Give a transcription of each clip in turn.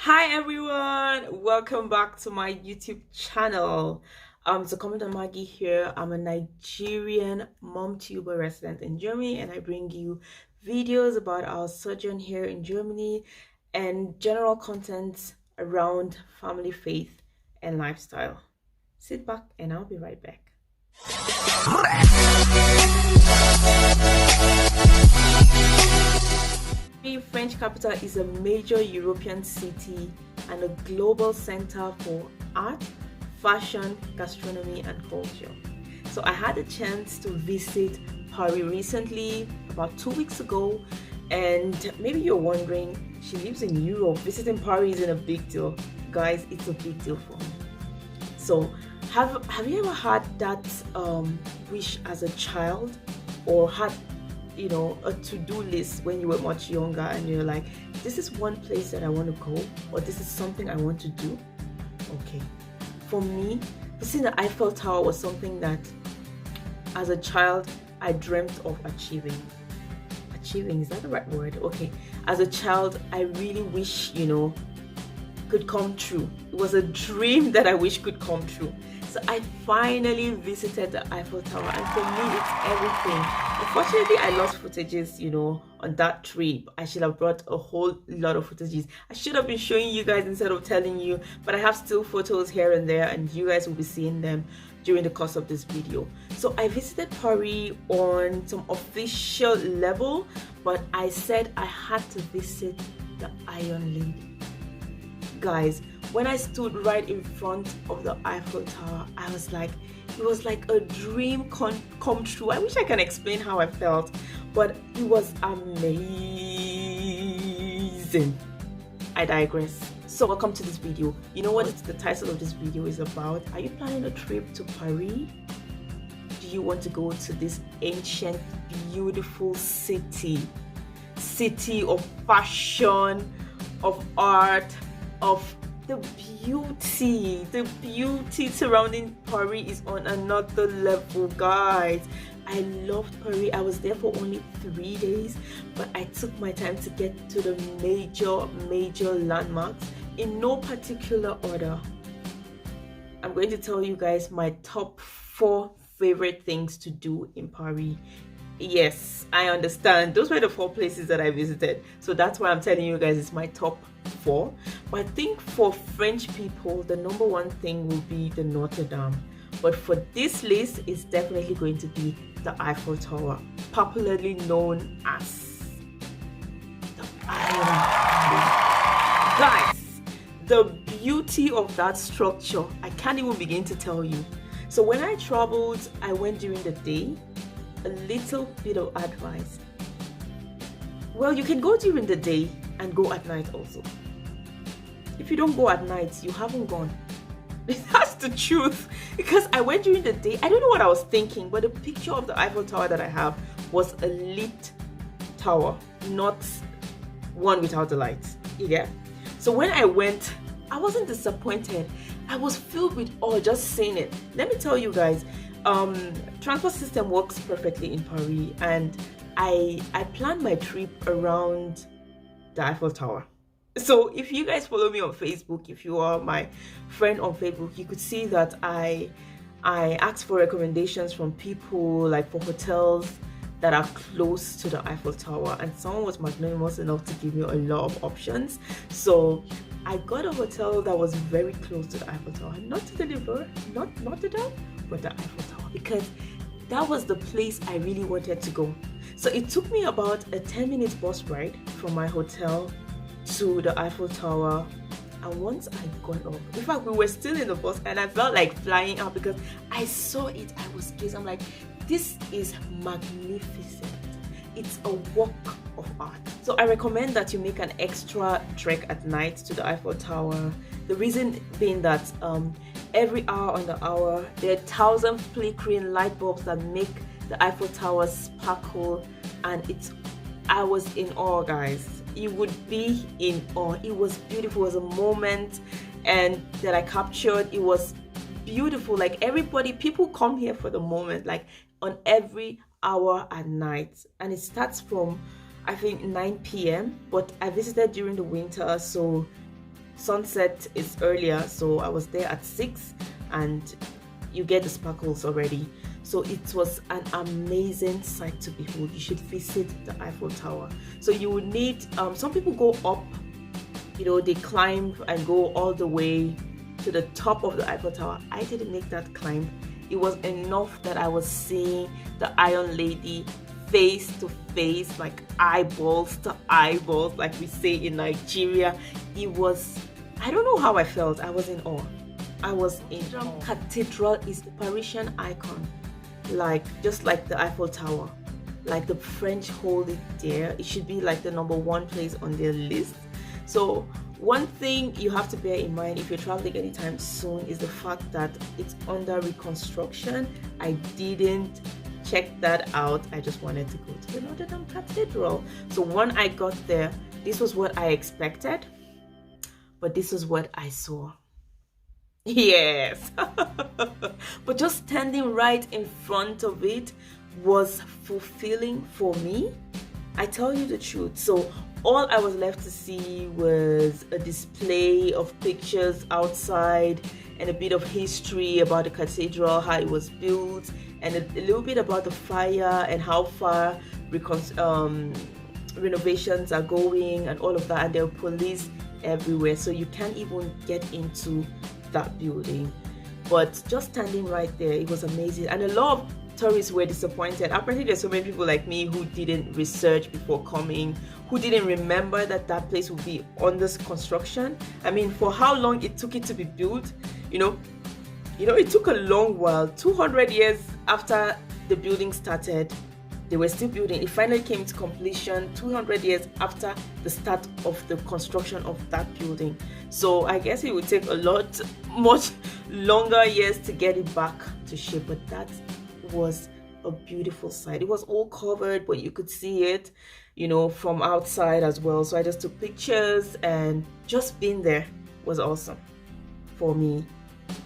Hi everyone, welcome back to my YouTube channel. So Comment on Maggie here. I'm a Nigerian mom tuber resident in Germany, and I bring you videos about our sojourn here in Germany and general content around family, faith, and lifestyle. Sit back and I'll be right back. The French capital is a major European city and a global center for art, fashion, gastronomy, and culture. So I had a chance to visit Paris recently, about 2 weeks ago, and maybe you're wondering, she lives in Europe, visiting Paris isn't a big deal. Guys, it's a big deal for me. So have you ever had that wish as a child, or had a to-do list when you were much younger and you're like, this is one place that I want to go, or this is something I want to do? Okay, for me, seeing the Eiffel Tower was something that as a child I dreamt of achieving. Is that the right word? Okay, as a child I really wish could come true. It was a dream that I wish could come true. So I finally visited the Eiffel Tower, and for me, it's everything. Unfortunately, I lost footages, on that trip. I should have brought a whole lot of footages. I should have been showing you guys instead of telling you, but I have still photos here and there, and you guys will be seeing them during the course of this video. So I visited Paris on some official level, but I said I had to visit the Iron Lady. Guys, when I stood right in front of the Eiffel Tower, I was like, it was like a dream come true. I wish I can explain how I felt, but it was amazing. I digress. So welcome to this video. You know what the title of this video is about? Are you planning a trip to Paris? Do you want to go to this ancient, beautiful city of fashion, of art, of the beauty surrounding Paris is on another level, guys. I loved Paris. I was there for only 3 days, but I took my time to get to the major landmarks in no particular order. I'm going to tell you guys my top 4 favorite things to do in Paris. Yes, I understand. Those were the 4 places that I visited. So that's why I'm telling you guys it's my top 4. But I think for French people, the number 1 thing will be the Notre-Dame. But for this list, it's definitely going to be the Eiffel Tower, popularly known as the Iron Lady. Guys, the beauty of that structure, I can't even begin to tell you. So when I traveled, I went during the day. A little bit of advice: well, you can go during the day and go at night also. If you don't go at night, you haven't gone. That's the truth, because I went during the day. I don't know what I was thinking, but the picture of the Eiffel Tower that I have was a lit tower, not one without the lights. Yeah. So when I went, I wasn't disappointed. I was filled with awe just seeing it. Let me tell you guys, transport system works perfectly in Paris, and I planned my trip around the Eiffel Tower. So if you guys follow me on Facebook, if you are my friend on Facebook, you could see that I asked for recommendations from people, like for hotels that are close to the Eiffel Tower, and someone was magnanimous enough to give me a lot of options. So I got a hotel that was very close to the Eiffel Tower, not to the Louvre, not Notre-dame, but the Eiffel Tower, because that was the place I really wanted to go. So it took me about a 10-minute bus ride from my hotel to the Eiffel Tower. And once I got off, in fact, we were still in the bus, and I felt like flying out because I saw it. I was gazing. I'm like, this is magnificent. It's a work of art. So I recommend that you make an extra trek at night to the Eiffel Tower. The reason being that every hour on the hour, there are 1,000 flickering light bulbs that make the Eiffel Tower sparkle, and I was in awe, guys. You would be in awe. It was beautiful. It was a moment and that I captured. It was beautiful. Like people come here for the moment, like on every hour at night, and it starts from I think 9 p.m. but I visited during the winter, so sunset is earlier, so I was there at 6 and you get the sparkles already. So it was an amazing sight to behold. You should visit the Eiffel Tower. So you would need, some people go up, you know, they climb and go all the way to the top of the Eiffel Tower. I didn't make that climb. It was enough that I was seeing the Iron Lady face to face, like eyeballs to eyeballs, like we say in Nigeria. It was, I don't know how I felt. I was in awe. I was in awe. Cathedral is the Parisian icon, like just like the Eiffel Tower. Like the French hold it there. It should be like the #1 place on their list. So one thing you have to bear in mind if you're traveling anytime soon is the fact that it's under reconstruction. I didn't check that out. I just wanted to go to the Notre-Dame Cathedral. So when I got there, this was what I expected, but this is what I saw. Yes. But just standing right in front of it was fulfilling for me. I tell you the truth. So all I was left to see was a display of pictures outside and a bit of history about the cathedral, how it was built, and a little bit about the fire and how far renovations are going and all of that. And there are police everywhere, so you can't even get into that building. But just standing right there, it was amazing. And a lot of tourists were disappointed. Apparently there's so many people like me who didn't research before coming, who didn't remember that that place would be under construction. I mean, for how long it took it to be built, you know, it took a long while. 200 years after the building started, they were still building. It finally came to completion 200 years after the start of the construction of that building. So I guess it would take much longer years to get it back to shape, but that was a beautiful sight. It was all covered, but you could see it, you know, from outside as well. So I just took pictures, and just being there was awesome for me.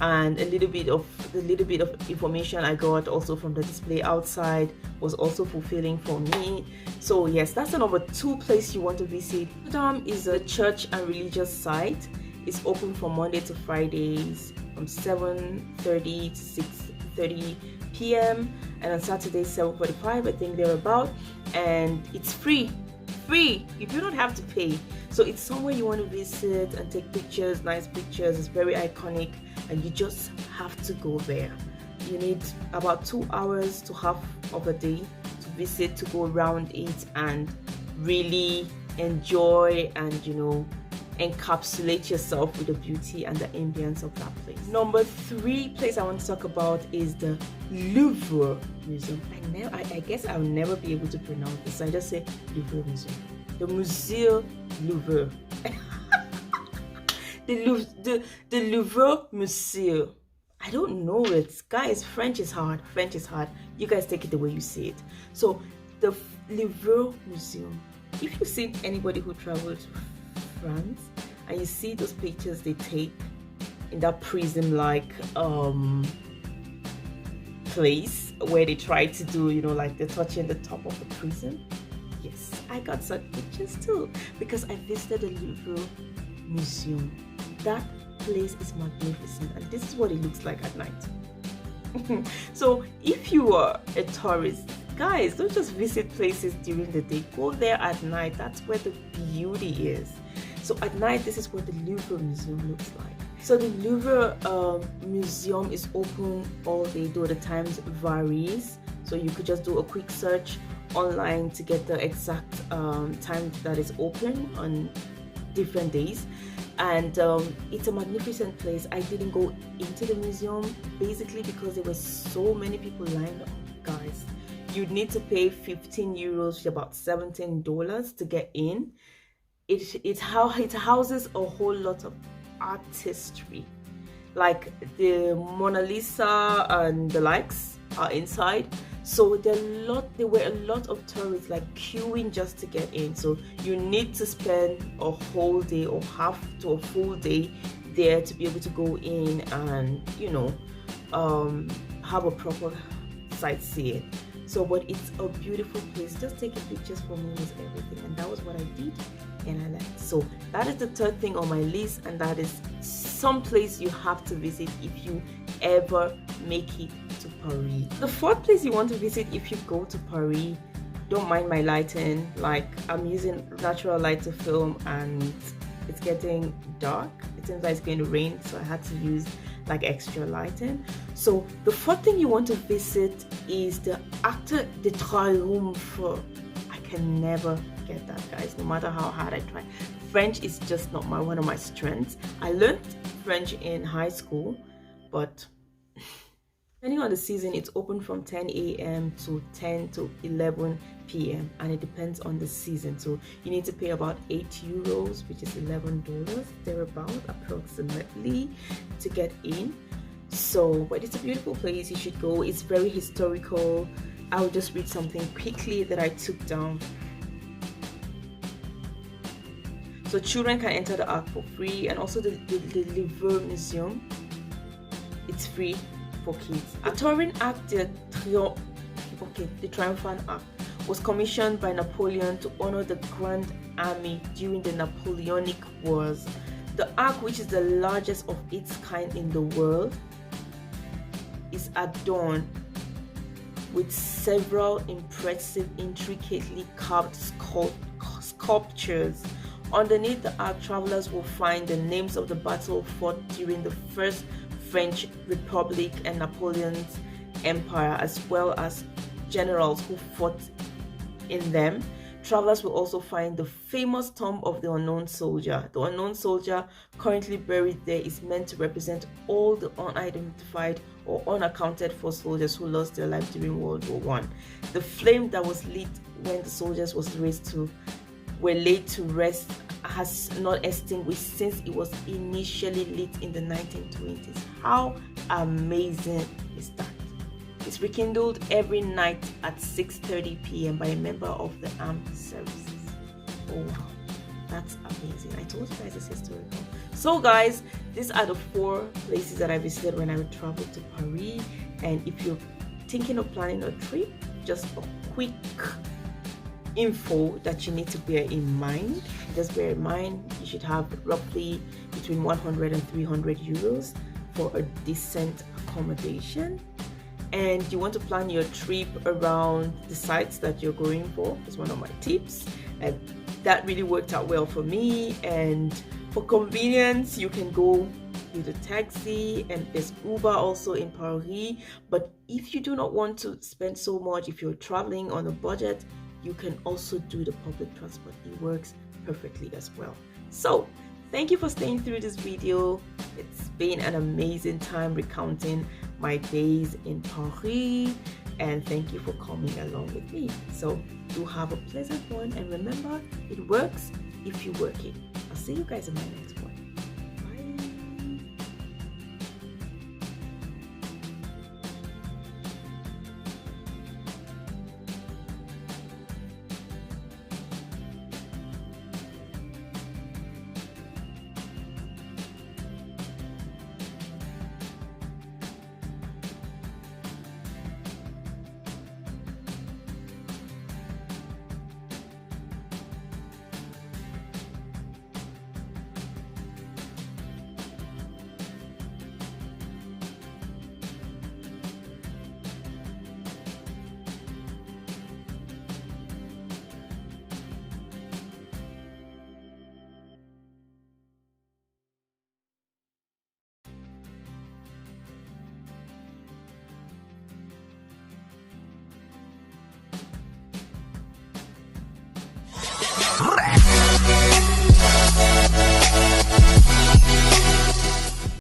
And a little bit of information I got also from the display outside was also fulfilling for me. So yes, that's the #2 place you want to visit. Notre-Dame is a church and religious site. It's open from Monday to Fridays from 7:30 to 6:30 p.m. and on Saturday 7:45, I think they're about, and it's free. You do not have to pay. So it's somewhere you want to visit and take pictures, nice pictures. It's very iconic, and you just have to go there. You need about 2 hours to half of a day to visit, to go around it and really enjoy and, you know, encapsulate yourself with the beauty and the ambience of that place. #3 place I want to talk about is the Louvre Museum. I guess I'll never be able to pronounce this, so I just say Louvre Museum. The Musée Louvre. the Louvre Museum. I don't know it. Guys, French is hard. You guys take it the way you see it. So the Louvre Museum. If you've seen anybody who traveled France and you see those pictures they take in that prism-like place where they try to do, you know, like they're touching the top of the prism. Yes, I got such pictures too because I visited the Louvre Museum. That place is magnificent, and this is what it looks like at night. So if you are a tourist, guys, don't just visit places during the day. Go there at night. That's where the beauty is. So at night, this is what the Louvre Museum looks like. So the Louvre Museum is open all day, though the times varies. So you could just do a quick search online to get the exact time that is open on different days. And it's a magnificent place. I didn't go into the museum basically because there were so many people lined up, guys. You'd need to pay 15 euros, which is about $17 to get in. It houses a whole lot of artistry, like the Mona Lisa and the likes are inside. So there were a lot of tourists like queuing just to get in. So you need to spend a whole day or half to a full day there to be able to go in and, you know, have a proper sightseeing. So, but it's a beautiful place. Just taking pictures for me was everything, and that was what I did. in Ireland. So that is the third thing on my list, and that is some place you have to visit if you ever make it to Paris. The fourth place you want to visit if you go to Paris, don't mind my lighting, like I'm using natural light to film and it's getting dark. It seems like it's going to rain, so I had to use like extra lighting. So the fourth thing you want to visit is the Arc de Triomphe. I can never get that, guys, no matter how hard I try. French is just not one of my strengths. I learned French in high school, but depending on the season, it's open from 10 a.m. to 10 to 11 p.m. and it depends on the season. So you need to pay about €8, which is $11 thereabout approximately, to get in. So, but it's a beautiful place. You should go. It's very historical. I'll just read something quickly that I took down. So children can enter the Arc for free, and also the Louvre Musuem, it's free for kids. A touring Arc de Triomphe, the Triumphant Arc, was commissioned by Napoleon to honor the Grand Army during the Napoleonic Wars. The Arc, which is the largest of its kind in the world, is adorned with several impressive, intricately carved sculptures. Underneath the arc, travelers will find the names of the battle fought during the First French Republic and Napoleon's empire, as well as generals who fought in them. Travelers will also find the famous tomb of the unknown soldier. The unknown soldier currently buried there is meant to represent all the unidentified or unaccounted for soldiers who lost their life during World War I. The flame that was lit when the soldiers were laid to rest has not extinguished since it was initially lit in the 1920s. How amazing is that? It's rekindled every night at 6:30 p.m. by a member of the armed services. Oh wow, that's amazing. I told you guys it's historical. So guys, these are the 4 places that I visited when I traveled to Paris. And if you're thinking of planning a trip, just a quick info that you need to bear in mind. Just bear in mind you should have roughly between 100 and 300 euros for a decent accommodation, and you want to plan your trip around the sites that you're going for. Is one of my tips, and that really worked out well for me. And for convenience, you can go with a taxi, and there's Uber also in Paris. But if you do not want to spend so much, if you're traveling on a budget, you can also do the public transport. It works perfectly as well. So thank you for staying through this video. It's been an amazing time recounting my days in Paris, and thank you for coming along with me. So do have a pleasant one, and remember, it works if you work it. I'll see you guys in my next one.